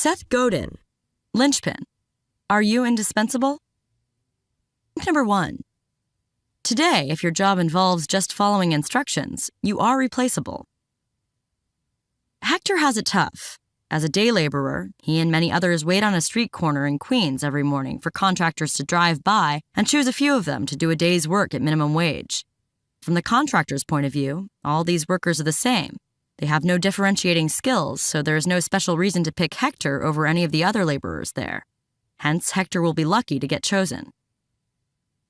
Seth Godin, Linchpin. Are you indispensable? Number 1. Today, if your job involves just following instructions, you are replaceable. Hector has it tough. As a day laborer, he and many others wait on a street corner in Queens every morning for contractors to drive by and choose a few of them to do a day's work at minimum wage. From the contractor's point of view, all these workers are the same. They have no differentiating skills, so there is no special reason to pick Hector over any of the other laborers there. Hence, Hector will be lucky to get chosen.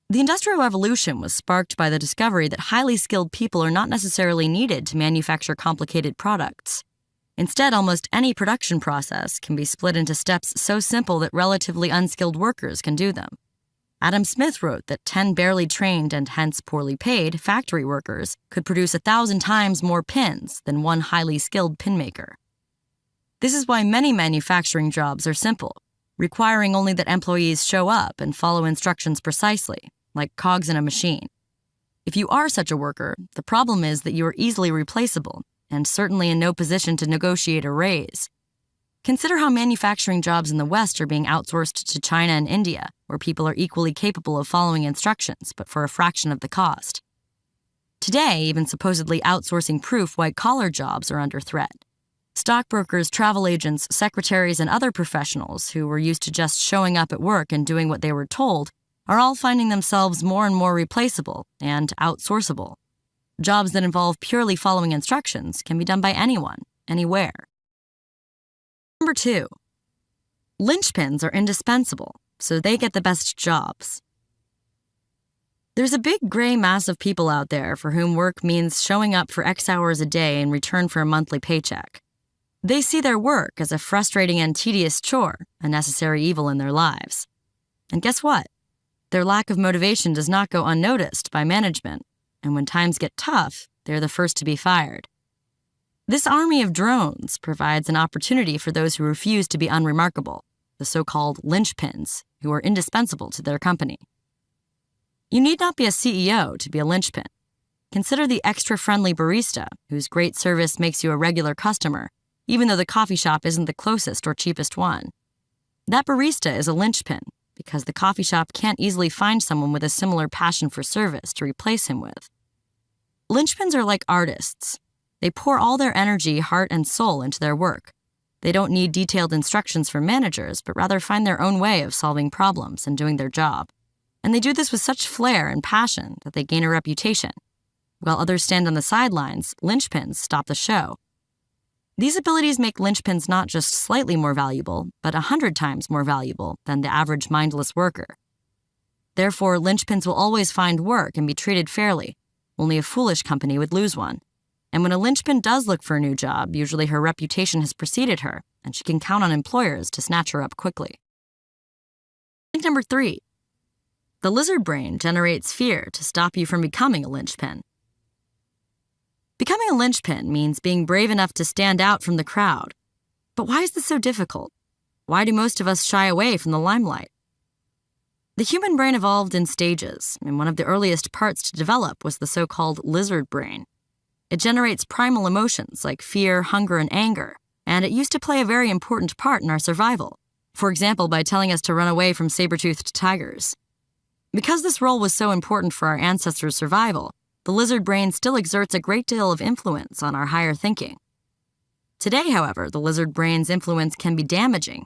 The Industrial Revolution was sparked by the discovery that highly skilled people are not necessarily needed to manufacture complicated products. Instead, almost any production process can be split into steps so simple that relatively unskilled workers can do them. Adam Smith wrote that 10 barely trained and hence poorly paid factory workers could produce 1,000 times more pins than one highly skilled pin maker. This is why many manufacturing jobs are simple, requiring only that employees show up and follow instructions precisely, like cogs in a machine. If you are such a worker, the problem is that you are easily replaceable and certainly in no position to negotiate a raise. Consider how manufacturing jobs in the West are being outsourced to China and India, where people are equally capable of following instructions, but for a fraction of the cost. Today, even supposedly outsourcing-proof white-collar jobs are under threat. Stockbrokers, travel agents, secretaries, and other professionals who were used to just showing up at work and doing what they were told are all finding themselves more and more replaceable and outsourceable. Jobs that involve purely following instructions can be done by anyone, anywhere. Number 2. Linchpins are indispensable, so they get the best jobs. There's a big gray mass of people out there for whom work means showing up for X hours a day in return for a monthly paycheck. They see their work as a frustrating and tedious chore, a necessary evil in their lives. And guess what? Their lack of motivation does not go unnoticed by management, and when times get tough, they're the first to be fired. This army of drones provides an opportunity for those who refuse to be unremarkable, the so-called linchpins, who are indispensable to their company. You need not be a CEO to be a linchpin. Consider the extra-friendly barista, whose great service makes you a regular customer, even though the coffee shop isn't the closest or cheapest one. That barista is a linchpin, because the coffee shop can't easily find someone with a similar passion for service to replace him with. Linchpins are like artists. They pour all their energy, heart, and soul into their work. They don't need detailed instructions from managers, but rather find their own way of solving problems and doing their job. And they do this with such flair and passion that they gain a reputation. While others stand on the sidelines, linchpins stop the show. These abilities make linchpins not just slightly more valuable, but 100 times more valuable than the average mindless worker. Therefore, linchpins will always find work and be treated fairly. Only a foolish company would lose one. And when a linchpin does look for a new job, usually her reputation has preceded her, and she can count on employers to snatch her up quickly. Number 3. The lizard brain generates fear to stop you from becoming a linchpin. Becoming a linchpin means being brave enough to stand out from the crowd. But why is this so difficult? Why do most of us shy away from the limelight? The human brain evolved in stages, and one of the earliest parts to develop was the so-called lizard brain. It generates primal emotions like fear, hunger, and anger, and it used to play a very important part in our survival, for example, by telling us to run away from saber-toothed tigers. Because this role was so important for our ancestors' survival, the lizard brain still exerts a great deal of influence on our higher thinking. Today, however, the lizard brain's influence can be damaging.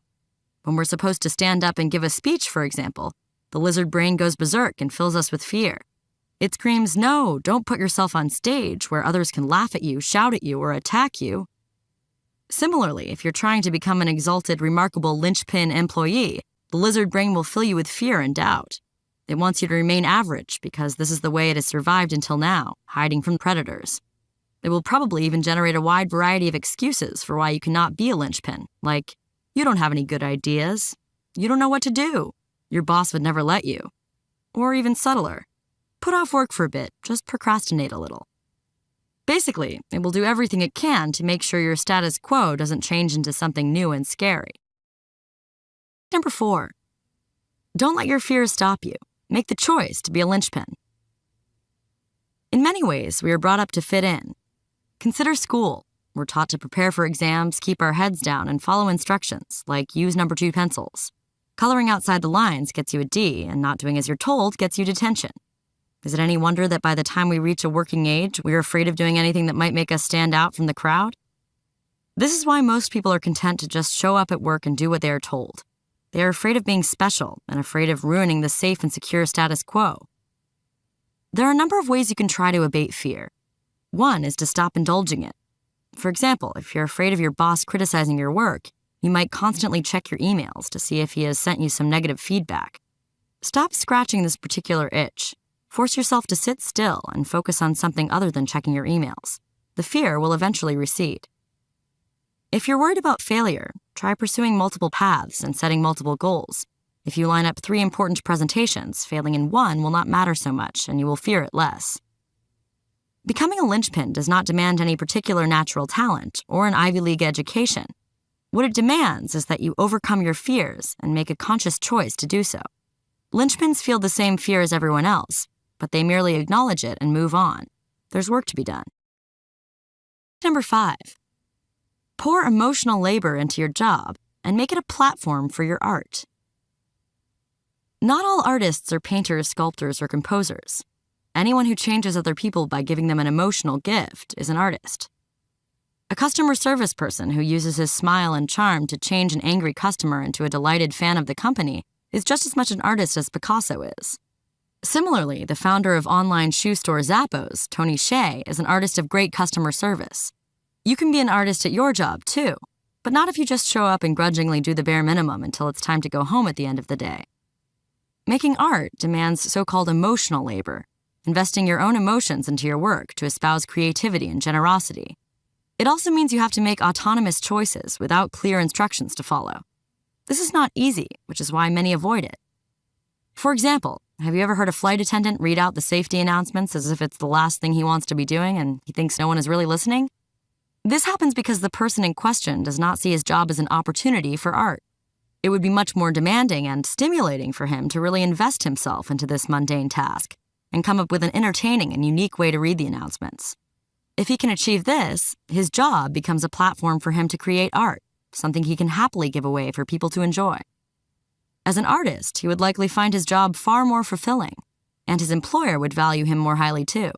When we're supposed to stand up and give a speech, for example, the lizard brain goes berserk and fills us with fear. It screams, "No, don't put yourself on stage where others can laugh at you, shout at you, or attack you." Similarly, if you're trying to become an exalted, remarkable linchpin employee, the lizard brain will fill you with fear and doubt. It wants you to remain average because this is the way it has survived until now, hiding from predators. It will probably even generate a wide variety of excuses for why you cannot be a linchpin, like, you don't have any good ideas, you don't know what to do, your boss would never let you. Or even subtler, put off work for a bit, just procrastinate a little. Basically, it will do everything it can to make sure your status quo doesn't change into something new and scary. Number 4. Don't let your fears stop you. Make the choice to be a linchpin. In many ways, we are brought up to fit in. Consider school. We're taught to prepare for exams, keep our heads down, and follow instructions, like use number 2 pencils. Coloring outside the lines gets you a D, and not doing as you're told gets you detention. Is it any wonder that by the time we reach a working age, we're afraid of doing anything that might make us stand out from the crowd? This is why most people are content to just show up at work and do what they are told. They are afraid of being special and afraid of ruining the safe and secure status quo. There are a number of ways you can try to abate fear. One is to stop indulging it. For example, if you're afraid of your boss criticizing your work, you might constantly check your emails to see if he has sent you some negative feedback. Stop scratching this particular itch. Force yourself to sit still and focus on something other than checking your emails. The fear will eventually recede. If you're worried about failure, try pursuing multiple paths and setting multiple goals. If you line up 3 important presentations, failing in one will not matter so much and you will fear it less. Becoming a linchpin does not demand any particular natural talent or an Ivy League education. What it demands is that you overcome your fears and make a conscious choice to do so. Linchpins feel the same fear as everyone else, but they merely acknowledge it and move on. There's work to be done. Number 5. Pour emotional labor into your job and make it a platform for your art. Not all artists are painters, sculptors, or composers. Anyone who changes other people by giving them an emotional gift is an artist. A customer service person who uses his smile and charm to change an angry customer into a delighted fan of the company is just as much an artist as Picasso is. Similarly, the founder of online shoe store Zappos, Tony Hsieh, is an artist of great customer service. You can be an artist at your job, too, but not if you just show up and grudgingly do the bare minimum until it's time to go home at the end of the day. Making art demands so-called emotional labor, investing your own emotions into your work to espouse creativity and generosity. It also means you have to make autonomous choices without clear instructions to follow. This is not easy, which is why many avoid it. For example, have you ever heard a flight attendant read out the safety announcements as if it's the last thing he wants to be doing and he thinks no one is really listening? This happens because the person in question does not see his job as an opportunity for art. It would be much more demanding and stimulating for him to really invest himself into this mundane task and come up with an entertaining and unique way to read the announcements. If he can achieve this, his job becomes a platform for him to create art, something he can happily give away for people to enjoy. As an artist, he would likely find his job far more fulfilling, and his employer would value him more highly too.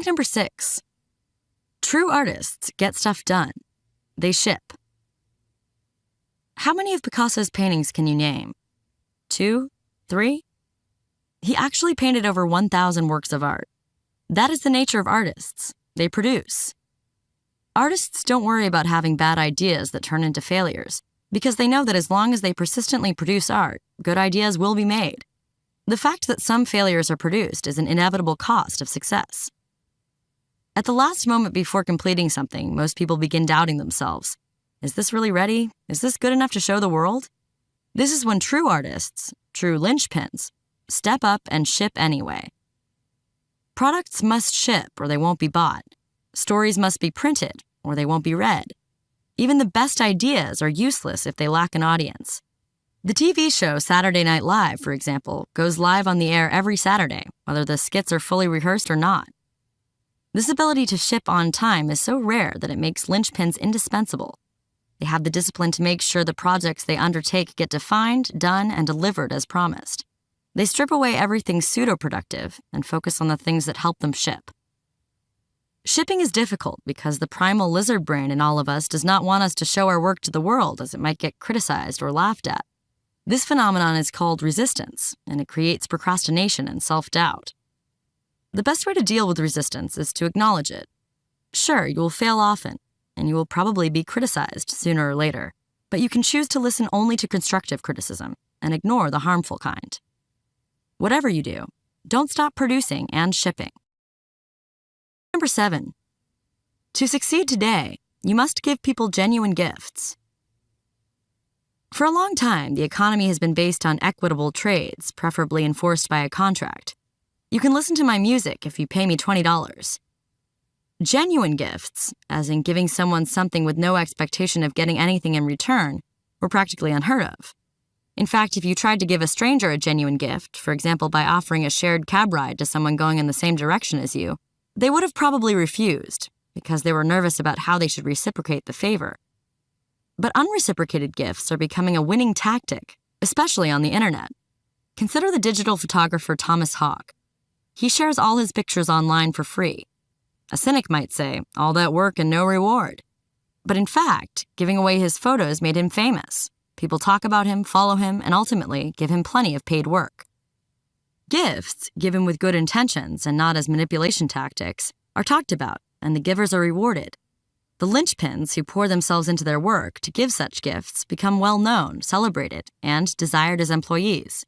Number 6. True artists get stuff done. They ship. How many of Picasso's paintings can you name? 2? 3? He actually painted over 1,000 works of art. That is the nature of artists. They produce. Artists don't worry about having bad ideas that turn into failures, because they know that as long as they persistently produce art, good ideas will be made. The fact that some failures are produced is an inevitable cost of success. At the last moment before completing something, most people begin doubting themselves. Is this really ready? Is this good enough to show the world? This is when true artists, true linchpins, step up and ship anyway. Products must ship or they won't be bought. Stories must be printed or they won't be read. Even the best ideas are useless if they lack an audience. The TV show Saturday Night Live, for example, goes live on the air every Saturday, whether the skits are fully rehearsed or not. This ability to ship on time is so rare that it makes linchpins indispensable. They have the discipline to make sure the projects they undertake get defined, done, and delivered as promised. They strip away everything pseudo-productive and focus on the things that help them ship. Shipping is difficult because the primal lizard brain in all of us does not want us to show our work to the world as it might get criticized or laughed at. This phenomenon is called resistance, and it creates procrastination and self-doubt. The best way to deal with resistance is to acknowledge it. Sure, you will fail often, and you will probably be criticized sooner or later, but you can choose to listen only to constructive criticism and ignore the harmful kind. Whatever you do, don't stop producing and shipping. Number 7. To succeed today, you must give people genuine gifts. For a long time, the economy has been based on equitable trades, preferably enforced by a contract. You can listen to my music if you pay me $20. Genuine gifts, as in giving someone something with no expectation of getting anything in return, were practically unheard of. In fact, if you tried to give a stranger a genuine gift, for example by offering a shared cab ride to someone going in the same direction as you, they would have probably refused, because they were nervous about how they should reciprocate the favor. But unreciprocated gifts are becoming a winning tactic, especially on the internet. Consider the digital photographer Thomas Hawk. He shares all his pictures online for free. A cynic might say, all that work and no reward. But in fact, giving away his photos made him famous. People talk about him, follow him, and ultimately give him plenty of paid work. Gifts, given with good intentions and not as manipulation tactics, are talked about, and the givers are rewarded. The linchpins who pour themselves into their work to give such gifts become well-known, celebrated, and desired as employees.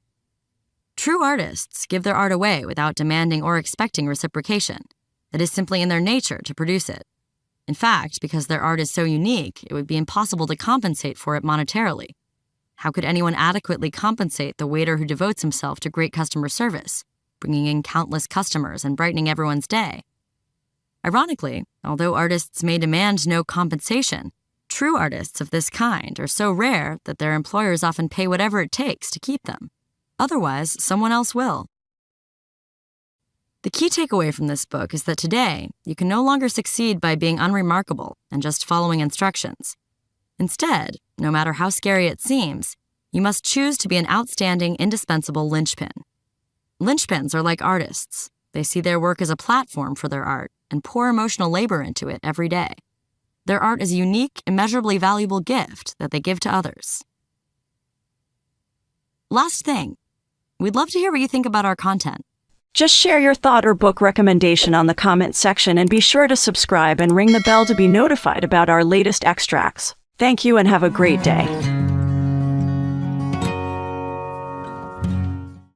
True artists give their art away without demanding or expecting reciprocation. It is simply in their nature to produce it. In fact, because their art is so unique, it would be impossible to compensate for it monetarily. How could anyone adequately compensate the waiter who devotes himself to great customer service, bringing in countless customers and brightening everyone's day? Ironically, although artists may demand no compensation, true artists of this kind are so rare that their employers often pay whatever it takes to keep them. Otherwise, someone else will. The key takeaway from this book is that today, you can no longer succeed by being unremarkable and just following instructions. Instead, no matter how scary it seems, you must choose to be an outstanding, indispensable linchpin. Linchpins are like artists. They see their work as a platform for their art and pour emotional labor into it every day. Their art is a unique, immeasurably valuable gift that they give to others. Last thing, we'd love to hear what you think about our content. Just share your thought or book recommendation on the comment section and be sure to subscribe and ring the bell to be notified about our latest extracts. Thank you and have a great day.